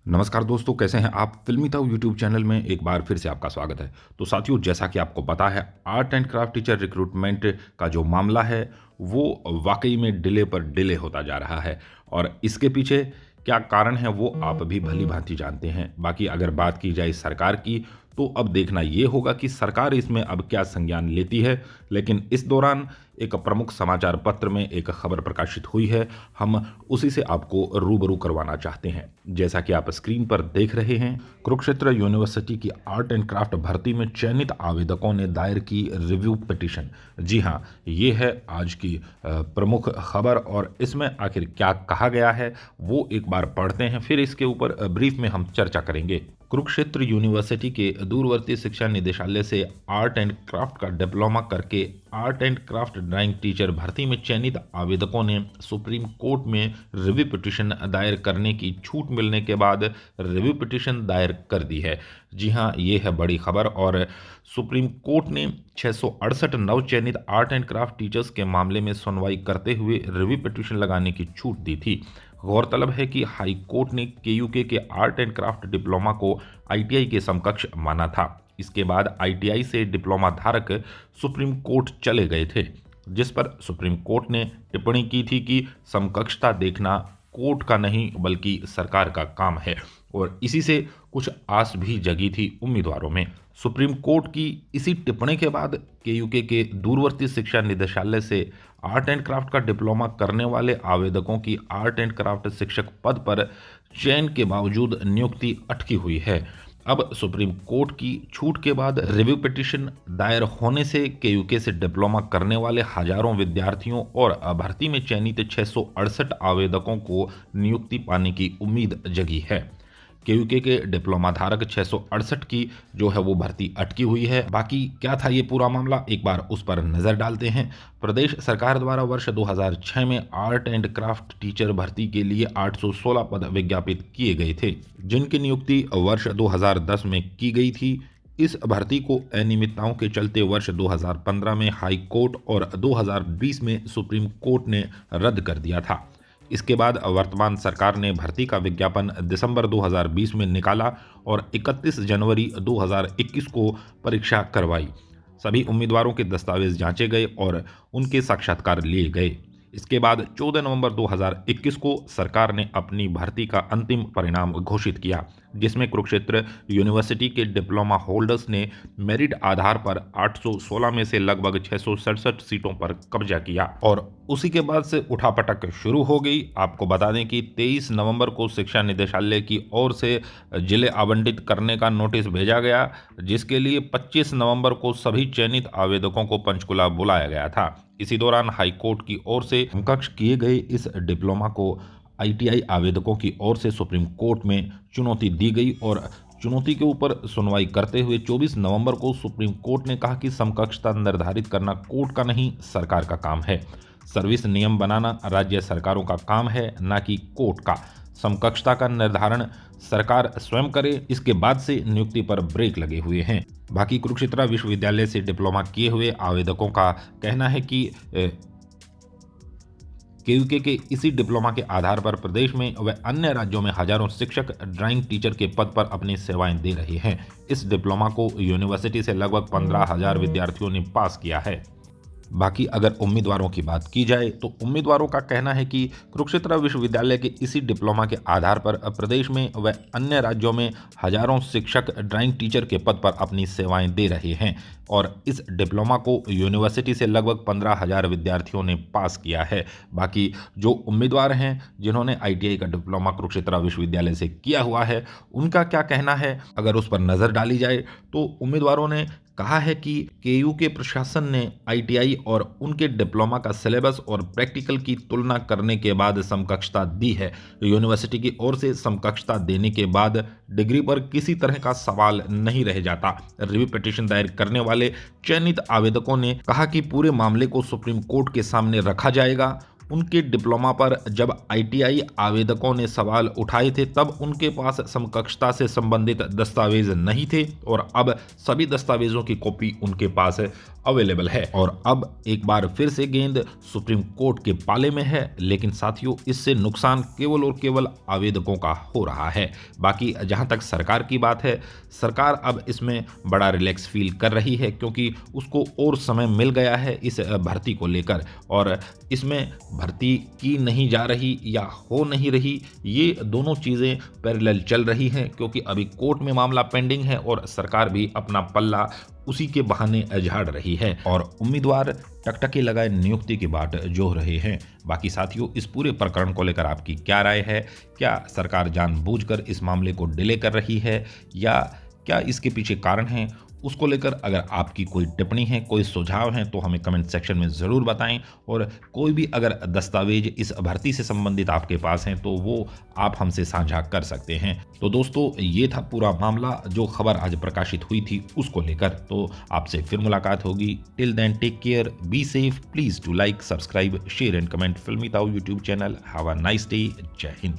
नमस्कार दोस्तों, कैसे हैं आप? फिल्मी ताऊ यूट्यूब चैनल में एक बार फिर से आपका स्वागत है। तो साथियों, जैसा कि आपको पता है, art and craft teacher recruitment का जो मामला है वो वाकई में डिले पर डिले होता जा रहा है। और इसके पीछे क्या कारण है वो आप भी भली भांति जानते हैं। बाकी अगर बात की जाए सरकार की, तो अब देखना ये होगा कि सरकार इसमें अब क्या संज्ञान लेती है। लेकिन इस दौरान एक प्रमुख समाचार पत्र में एक खबर प्रकाशित हुई है, हम उसी से आपको रूबरू करवाना चाहते हैं। जैसा कि आप स्क्रीन पर देख रहे हैं, कुरुक्षेत्र यूनिवर्सिटी की आर्ट एंड क्राफ्ट भर्ती में चयनित आवेदकों ने दायर की रिव्यू पिटीशन। जी हाँ, ये है आज की प्रमुख खबर। और इसमें आखिर क्या कहा गया है वो एक बार पढ़ते हैं, फिर इसके ऊपर ब्रीफ में हम चर्चा करेंगे। कुरुक्षेत्र यूनिवर्सिटी के दूरवर्ती शिक्षा निदेशालय से आर्ट एंड क्राफ्ट का डिप्लोमा करके art and craft drawing teacher भर्ती में चयनित आवेदकों ने सुप्रीम कोर्ट में रिव्यू पिटीशन दायर करने की छूट मिलने के बाद रिव्यू पिटीशन दायर कर दी है। जी हाँ, ये है बड़ी खबर। और सुप्रीम कोर्ट ने 668 नवचयनित आर्ट एंड क्राफ्ट टीचर्स के मामले में सुनवाई करते हुए रिव्यू पिटीशन लगाने की छूट दी थी। गौरतलब है कि हाई कोर्ट ने केयूके के आर्ट एंड क्राफ्ट डिप्लोमा को आईटीआई के समकक्ष माना था। इसके बाद आईटीआई से डिप्लोमा धारक सुप्रीम कोर्ट चले गए थे, जिस पर सुप्रीम कोर्ट ने टिप्पणी की थी कि समकक्षता देखना कोर्ट का नहीं बल्कि सरकार का काम है। और इसी से कुछ आस भी जगी थी उम्मीदवारों में। सुप्रीम कोर्ट की इसी टिप्पणी के बाद केयूके के दूरवर्ती शिक्षा निदेशालय से आर्ट एंड क्राफ्ट का डिप्लोमा करने वाले आवेदकों की आर्ट एंड क्राफ्ट शिक्षक पद पर चयन के बावजूद नियुक्ति अटकी हुई है। अब सुप्रीम कोर्ट की छूट के बाद रिव्यू पिटीशन दायर होने से केयूके से डिप्लोमा करने वाले हजारों विद्यार्थियों और भर्ती में चयनित 668 आवेदकों को नियुक्ति पाने की उम्मीद जगी है। केयूके के डिप्लोमा धारक 668 की जो है वो भर्ती अटकी हुई है। बाकी क्या था ये पूरा मामला, एक बार उस पर नजर डालते हैं। प्रदेश सरकार द्वारा वर्ष 2006 में आर्ट एंड क्राफ्ट टीचर भर्ती के लिए 816 पद विज्ञापित किए गए थे, जिनकी नियुक्ति वर्ष 2010 में की गई थी। इस भर्ती को अनियमितताओं के चलते वर्ष 2015 में हाई कोर्ट और 2020 में सुप्रीम कोर्ट ने रद्द कर दिया था। इसके बाद वर्तमान सरकार ने भर्ती का विज्ञापन दिसंबर 2020 में निकाला और 31 जनवरी 2021 को परीक्षा करवाई। सभी उम्मीदवारों के दस्तावेज जांचे गए और उनके साक्षात्कार लिए गए। इसके बाद 14 नवंबर 2021 को सरकार ने अपनी भर्ती का अंतिम परिणाम घोषित किया, जिसमें कुरुक्षेत्र यूनिवर्सिटी के डिप्लोमा होल्डर्स ने मेरिट आधार पर 816 में से लगभग 667 सीटों पर कब्जा किया और उसी के बाद से उठापटक शुरू हो गई। आपको बता दें कि 23 नवंबर को शिक्षा निदेशालय की ओर से जिले आवंटित करने का नोटिस भेजा गया, जिसके लिए 25 नवंबर को सभी चयनित आवेदकों को पंचकुला बुलाया गया था। इसी दौरान हाईकोर्ट की ओर से समकक्ष किए गए इस डिप्लोमा को आईटीआई आवेदकों की ओर से सुप्रीम कोर्ट में चुनौती दी गई और चुनौती के ऊपर सुनवाई करते हुए 24 नवंबर को सुप्रीम कोर्ट ने कहा कि समकक्षता निर्धारित करना कोर्ट का नहीं सरकार का काम है। सर्विस नियम बनाना राज्य सरकारों का काम है, ना कि कोर्ट का। समकक्षता का निर्धारण सरकार स्वयं करे, इसके बाद से नियुक्ति पर ब्रेक लगे हुए हैं। बाकी कुरुक्षेत्र विश्वविद्यालय से डिप्लोमा किए हुए आवेदकों का कहना है कि केयूके के इसी डिप्लोमा के आधार पर प्रदेश में व अन्य राज्यों में हजारों शिक्षक ड्राइंग टीचर के पद पर अपनी सेवाएं दे रहे हैं। इस डिप्लोमा को यूनिवर्सिटी से लगभग 15,000 विद्यार्थियों ने पास किया है। बाकी अगर उम्मीदवारों की बात की जाए तो उम्मीदवारों का कहना है कि कुरुक्षेत्र विश्वविद्यालय के इसी डिप्लोमा के आधार पर प्रदेश में व अन्य राज्यों में हजारों शिक्षक ड्राइंग टीचर के पद पर अपनी सेवाएं दे रहे हैं और इस डिप्लोमा को यूनिवर्सिटी से लगभग 15,000 विद्यार्थियों ने पास किया है। बाकी जो उम्मीदवार हैं जिन्होंने आईटीआई का डिप्लोमा कुरुक्षेत्र विश्वविद्यालय से किया हुआ है, उनका क्या कहना है अगर उस पर नज़र डाली जाए तो उम्मीदवारों ने कहा है कि केयूके प्रशासन ने आईटीआई और उनके डिप्लोमा का सिलेबस और प्रैक्टिकल की तुलना करने के बाद समकक्षता दी है। यूनिवर्सिटी की ओर से समकक्षता देने के बाद डिग्री पर किसी तरह का सवाल नहीं रह जाता। रिव्यू पिटीशन दायर करने वाले चयनित आवेदकों ने कहा कि पूरे मामले को सुप्रीम कोर्ट के सामने रखा जाएगा। उनके डिप्लोमा पर जब आईटीआई आवेदकों ने सवाल उठाए थे तब उनके पास समकक्षता से संबंधित दस्तावेज नहीं थे और अब सभी दस्तावेजों की कॉपी उनके पास अवेलेबल है। और अब एक बार फिर से गेंद सुप्रीम कोर्ट के पाले में है, लेकिन साथियों इससे नुकसान केवल और केवल आवेदकों का हो रहा है। बाकी जहां तक सरकार की बात है, सरकार अब इसमें बड़ा रिलैक्स फील कर रही है क्योंकि उसको और समय मिल गया है इस भर्ती को लेकर, और इसमें भर्ती की नहीं जा रही या हो नहीं रही, ये दोनों चीज़ें पैरेलल चल रही हैं क्योंकि अभी कोर्ट में मामला पेंडिंग है और सरकार भी अपना पल्ला उसी के बहाने झाड़ रही है और उम्मीदवार टकटकी लगाए नियुक्ति की बाट जोह रहे हैं। बाकी साथियों इस पूरे प्रकरण को लेकर आपकी क्या राय है? क्या सरकार जानबूझकर इस मामले को डिले कर रही है या क्या इसके पीछे कारण हैं? उसको लेकर अगर आपकी कोई टिप्पणी है, कोई सुझाव है तो हमें कमेंट सेक्शन में ज़रूर बताएं, और कोई भी अगर दस्तावेज इस भर्ती से संबंधित आपके पास हैं तो वो आप हमसे साझा कर सकते हैं। तो दोस्तों ये था पूरा मामला, जो खबर आज प्रकाशित हुई थी उसको लेकर। तो आपसे फिर मुलाकात होगी। Till then take care, be safe, please do like, subscribe, share and comment Filmi Tau YouTube channel. Have a nice day. Jai Hind.